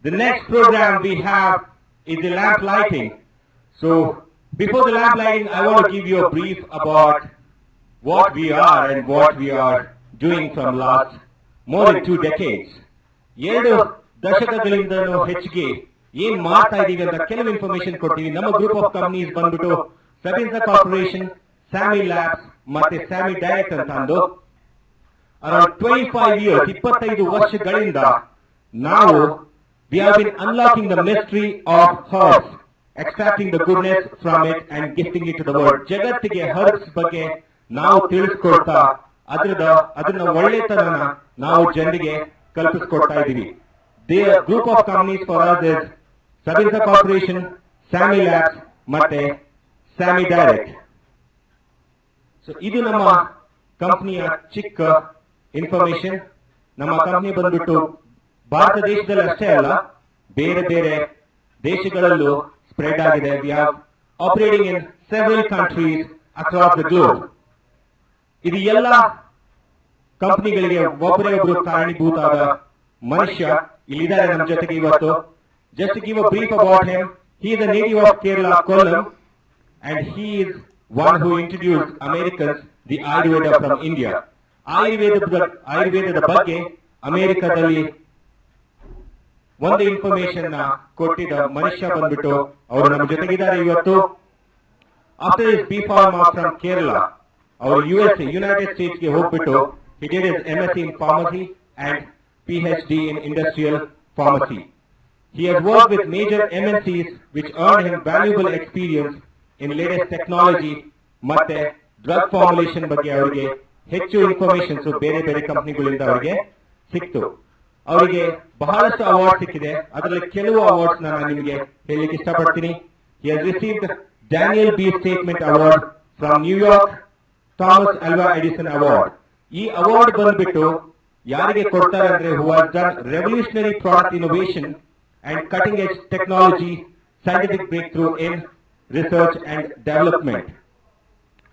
The next program we have is the lamp lighting. So before the lamp lighting, I want to give you a brief about what we are and what we are doing from last more than 2 decades. 2 ದಶಕಗಳಿಂದಲೂ ಹೆಚ್ಚಿಗೆ ಏನ್ ಮಾಡ್ತಾ ಇದೀವಿ ಅಂತ ಕೆಲವು information ಕೊಡ್ತೀವಿ. ನಮ್ಮ group of companies ಬಂದ್ಬಿಟ್ಟು ಸಬಿನ್ಸಾ corporation, ಸ್ಯಾಮಿ labs ಮತ್ತೆ ಸ್ಯಾಮಿ ಡೈರೆಕ್ಟ್ ಅಂತ ಅಂದು ಅರೌಂಡ್ 25 years, 25 ವರ್ಷಗಳಿಂದ ನಾವು we have been unlocking the mystery of herbs, extracting the goodness from it and gifting it to the world. ಜಗತ್ತಿಗೆ herbs ಬಗ್ಗೆ ನಾವು ತಿಳಿಸ್ಕೊಡ್ತಾ ಅದನ್ನ ಒಳ್ಳೆತನನ ನಾವು ಜನರಿಗೆ ಕಲ್ಪಿಸ್ಕೊಡ್ತಾ ಇದೀವಿ. The group of companies for us is Sabinsa Corporation, Sammy Labs ಮತ್ತೆ Sammy Direct. So ಇದು ನಮ್ಮ ಕಂಪನಿಯ ಚಿಕ್ಕ ಇನ್ಫಾರ್ಮೇಶನ್. ನಮ್ಮ ಕಂಪನಿ ಬಂದ್ಬಿಟ್ಟು ಭಾರತ ದೇಶದಲ್ಲಿ ಅಷ್ಟೇ ಅಲ್ಲ, ಬೇರೆ ಬೇರೆ ದೇಶಗಳಲ್ಲೂ ಸ್ಪ್ರೆಡ್ ಆಗಿದೆ. We are operating in several countries across the globe. ಇದು ಎಲ್ಲ ಕಂಪನಿಗಳಿಗೆ ಒಬ್ಬರೇ ಒಬ್ಬರು ಕಾರಣೀಭೂತಾದ ಮನುಷ್ಯ ಇಲ್ಲಿದ್ದಾರೆ ನಮ್ಮ ಜೊತೆಗೆ ಇವತ್ತು. Just give a brief about him. He is a native of Kerala, Kollam, and he is one who introduced Americans the Ayurveda from India. ಆಯುರ್ವೇದದ ಬಗ್ಗೆ ಅಮೆರಿಕದಲ್ಲಿ ಒಂದು ಇನ್ಫಾರ್ಮೇಶನ್ ನ ಕೊಟ್ಟಿದ್ದ ಮನುಷ್ಯ ಬಂದ್ಬಿಟ್ಟು ಅವರು ನಮ್ಮ ಜೊತೆಗಿದ್ದಾರೆ ಇವತ್ತು. After is B pharm from Kerala, ಅವರು ಯುನೈಟೆಡ್ ಸ್ಟೇಟ್ಸ್ ಗೆ ಹೋಗ್ಬಿಟ್ಟು he did his MSc in pharmacy and PhD in industrial pharmacy. He has worked with major MNCs which earned him valuable experience in latest technology ಮತ್ತೆ drug formulation ಬಗ್ಗೆ ಅವರಿಗೆ ಹೆಚ್ಚು informations ಬೇರೆ ಬೇರೆ ಕಂಪನಿಗಳಿಂದ ಅವರಿಗೆ ಸಿಕ್ತು. ಅವರಿಗೆ ಬಹಳಷ್ಟು ಅವಾರ್ಡ್ ಸಿಕ್ಕಿದೆ. ಅದರಲ್ಲಿ ಕೆಲವು ಅವಾರ್ಡ್ಸ್ ನಾನು ನಿಮಗೆ ಹೇಳಲಿಕ್ಕೆ ಇಷ್ಟಪಡ್ತೀನಿ. He has received Daniel B. Statement Award from New York, Thomas Alva Edison Award. ಈ ಅವಾರ್ಡ್ ಬಂದ್ಬಿಟ್ಟು ಯಾರಿಗೆ ಕೊಡ್ತಾರೆ ಅಂದ್ರೆ who has done revolutionary product innovation and cutting edge technology, scientific breakthrough in research and development.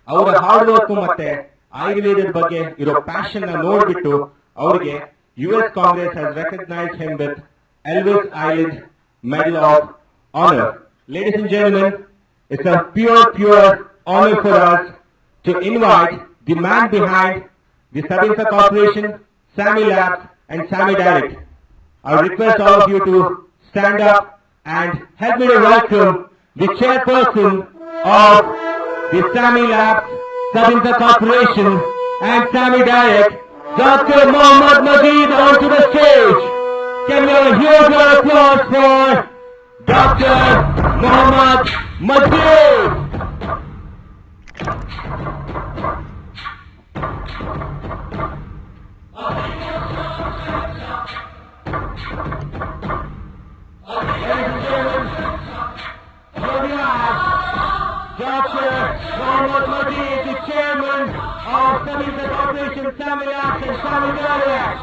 ಅವರ hard work ಮತ್ತೆ ಆಯುರ್ವೇದದ ಬಗ್ಗೆ ಇರೋ ಪ್ಯಾಷನ್ ನ ನೋಡ್ಬಿಟ್ಟು ಅವರಿಗೆ US Congress has recognized him with Elvis Island Medal of Honor. Ladies and gentlemen, it's a pure honor for us to invite the man behind the Sabinsa Corporation, Sammy Labs and Sammy Direct. I request all of you to stand up and help me to welcome the chairperson of the Sammy Labs, Sabinsa Corporation and Sammy Direct, Dr. Mohammad Majid, onto the stage. Can we hear your applause for Dr. Mohammad Majid? Dr. Mohammad Majid, the chairman of Sabinsa Corporation, Sammy Labs and Sammy Direct.